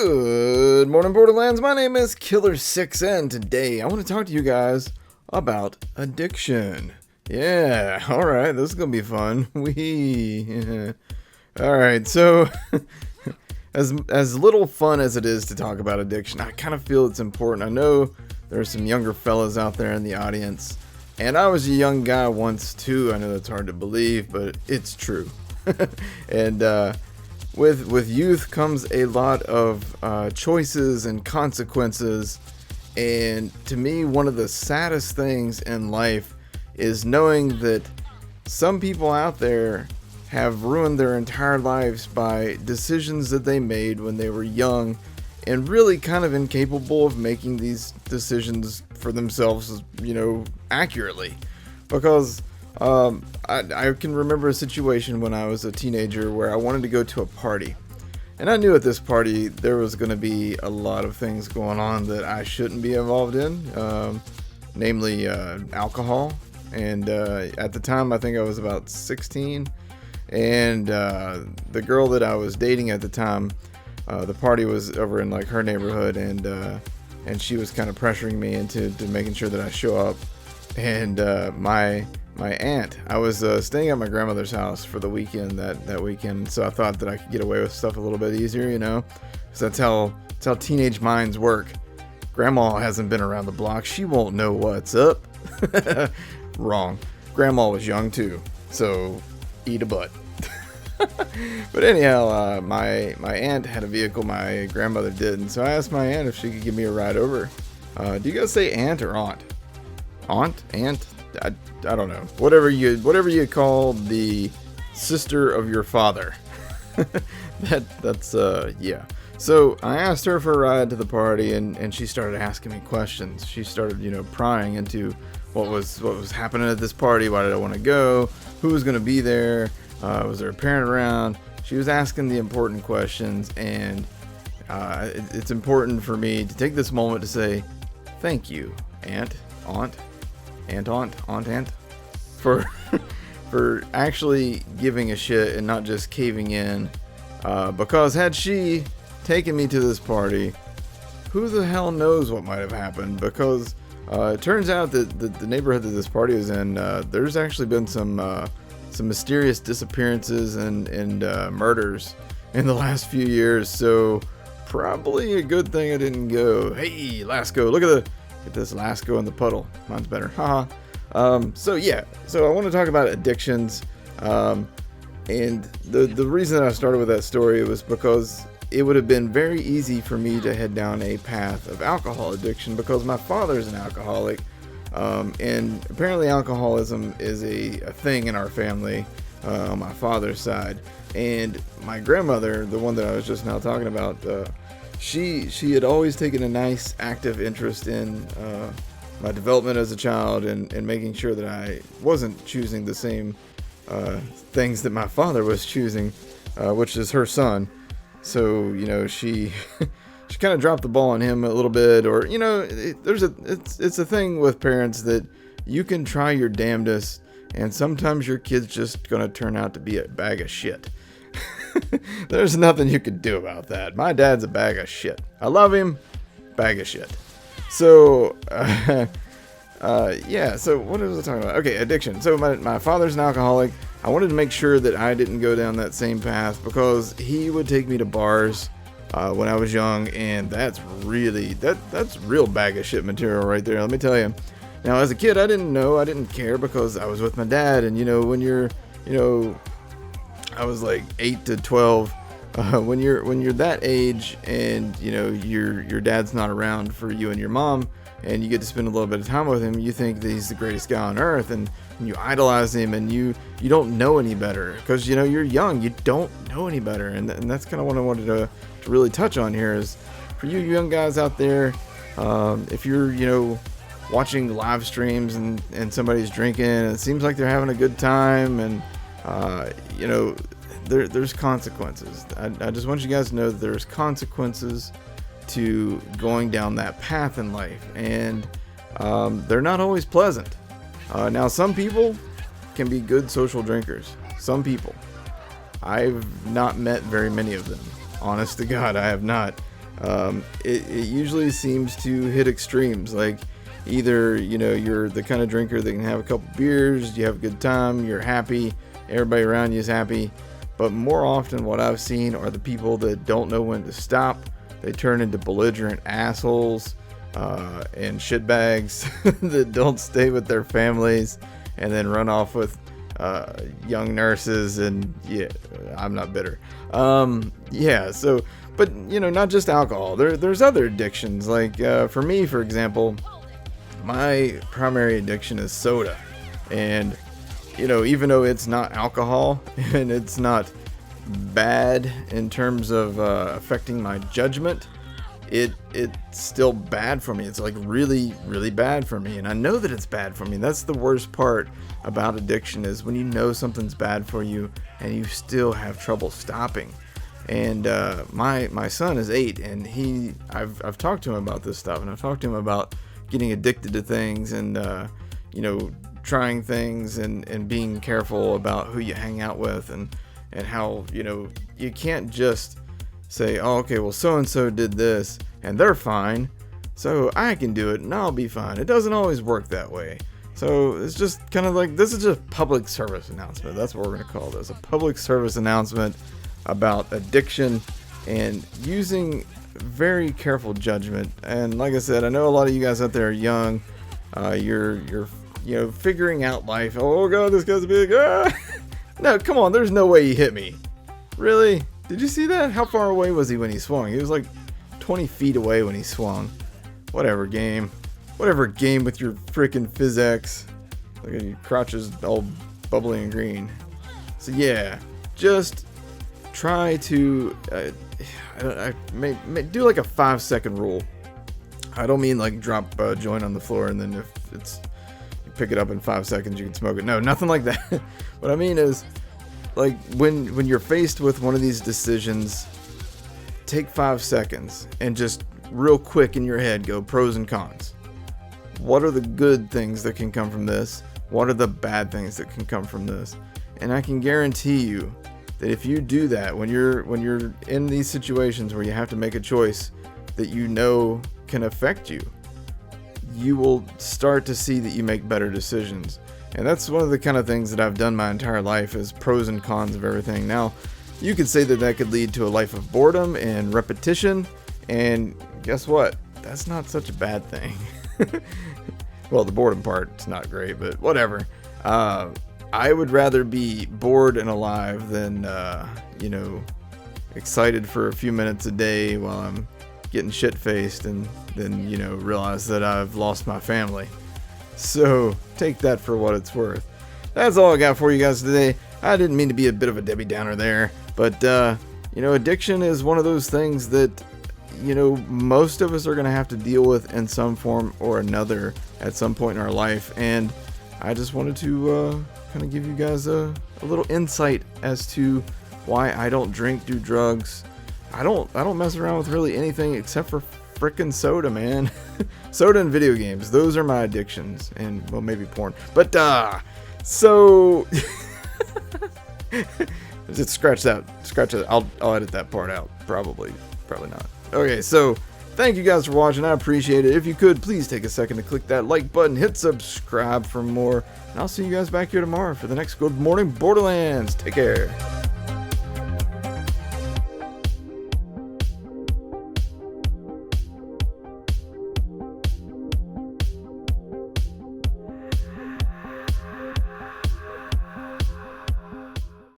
Good morning, Borderlands. My name is Killer6, and today I want to talk to you guys about addiction. Yeah, alright, this is going to be fun. Alright, so as little fun as it is to talk about addiction, I kind of feel it's important. I know there are some younger fellas out there in the audience, and I was a young guy once too. I know that's hard to believe, but it's true. And with youth comes a lot of choices and consequences, and to me, one of the saddest things in life is knowing that some people out there have ruined their entire lives by decisions that they made when they were young and really kind of incapable of making these decisions for themselves, accurately. Because I can remember a situation when I was a teenager where I wanted to go to a party. And I knew at this party there was going to be a lot of things going on that I shouldn't be involved in, namely alcohol. And at the time, I think I was about 16. And the girl that I was dating at the time, the party was over in like her neighborhood, and she was kind of pressuring me into making sure that I show up. And my aunt, I was staying at my grandmother's house for the weekend that weekend, so I thought that I could get away with stuff a little bit easier, because that's how teenage minds work. Grandma hasn't been around the block, she won't know what's up. Wrong. Grandma was young too, so eat a butt. But anyhow, my aunt had a vehicle, my grandmother didn't, so I asked my aunt if she could give me a ride over. Do you guys say aunt or aunt? Aunt? I don't know. Whatever you call the sister of your father. That's yeah. So I asked her for a ride to the party, and she started asking me questions. She started, prying into what was happening at this party. Why did I want to go? Who was going to be there? Was there a parent around? She was asking the important questions, and it's important for me to take this moment to say thank you, aunt, for actually giving a shit and not just caving in. Because had she taken me to this party, who the hell knows what might have happened? Because it turns out that the neighborhood that this party is in, there's actually been some mysterious disappearances and murders in the last few years. So probably a good thing I didn't go. Hey, Lasco, look at this Lasco in the puddle. Mine's better. Haha. So I want to talk about addictions. And the reason that I started with that story was because it would have been very easy for me to head down a path of alcohol addiction, because my father's an alcoholic. And apparently alcoholism is a thing in our family, on my father's side. And my grandmother, the one that I was just now talking about, she had always taken a nice active interest in my development as a child, and making sure that I wasn't choosing the same things that my father was choosing, which is her son. So she she kind of dropped the ball on him a little bit, or it's a thing with parents that you can try your damnedest, and sometimes your kid's just gonna turn out to be a bag of shit. There's nothing you can do about that. My dad's a bag of shit. I love him, bag of shit. So so what was I talking about? Okay, addiction. So my father's an alcoholic. I wanted to make sure that I didn't go down that same path, because he would take me to bars when I was young, and that's real bag of shit material right there, let me tell you. Now, as a kid, I didn't care, because I was with my dad, and when you're, I was like 8 to 12. When you're that age, and your dad's not around for you and your mom, and you get to spend a little bit of time with him, you think that he's the greatest guy on earth, and you idolize him, and you don't know any better, because you're young, you don't know any better. And that's kind of what I wanted to really touch on here, is for you young guys out there, if you're watching live streams and somebody's drinking, and it seems like they're having a good time, and there's consequences. I just want you guys to know that there's consequences to going down that path in life, and they're not always pleasant. Now, some people can be good social drinkers. Some people. I've not met very many of them. Honest to God, I have not. it usually seems to hit extremes. Like, either, you know, you're the kind of drinker that can have a couple beers, you have a good time, you're happy, everybody around you is happy. But more often what I've seen are the people that don't know when to stop. They turn into belligerent assholes and shitbags that don't stay with their families and then run off with young nurses. And yeah, I'm not bitter. Yeah, so, but you know, not just alcohol. There's other addictions. Like for me, for example, my primary addiction is soda. And you know, even though it's not alcohol and it's not bad in terms of affecting my judgment, it's still bad for me. It's like really, really bad for me, and I know that it's bad for me. That's the worst part about addiction, is when you know something's bad for you and you still have trouble stopping. And my son is 8, and I've talked to him about this stuff, and I've talked to him about getting addicted to things, and you know, trying things, and being careful about who you hang out with, and how, you know, you can't just say, oh, okay, well, so and so did this and they're fine, so I can do it and I'll be fine. It doesn't always work that way. So it's just kind of like, this is just public service announcement. That's what we're going to call this, a public service announcement about addiction and using very careful judgment. And like I said, I know a lot of you guys out there are young. You're you know, figuring out life. Oh god, this guy's big. Ah! No, come on, there's no way he hit me. Really? Did you see that? How far away was he when he swung? He was like 20 feet away when he swung. Whatever game. Whatever game with your freaking physics. Look at your crotches all bubbly and green. So yeah, just try to do like a 5-second rule. I don't mean like drop a joint on the floor and then if it's, you pick it up in 5 seconds you can smoke it. No, nothing like that. What I mean is, like, when you're faced with one of these decisions, take 5 seconds and just real quick in your head go pros and cons. What are the good things that can come from this? What are the bad things that can come from this? And I can guarantee you that if you do that, when you're in these situations where you have to make a choice that you know can affect you, you will start to see that you make better decisions. And that's one of the kind of things that I've done my entire life, is pros and cons of everything. Now, you could say that that could lead to a life of boredom and repetition, and guess what? That's not such a bad thing. Well, the boredom part's not great, but whatever. I would rather be bored and alive than, you know, excited for a few minutes a day while I'm getting shit-faced and then, you know, realize that I've lost my family. So, take that for what it's worth. That's all I got for you guys today. I didn't mean to be a bit of a Debbie Downer there, but, you know, addiction is one of those things that, you know, most of us are going to have to deal with in some form or another at some point in our life, and I just wanted to kind of give you guys a little insight as to why I don't drink, do drugs. I don't mess around with really anything except for frickin' soda, man. Soda and video games, those are my addictions, and well, maybe porn, but so just scratch that. I'll edit that part out, probably not. Okay, so thank you guys for watching. I appreciate it. If you could, please take a second to click that like button, hit subscribe for more, and I'll see you guys back here tomorrow for the next Good Morning Borderlands. Take care.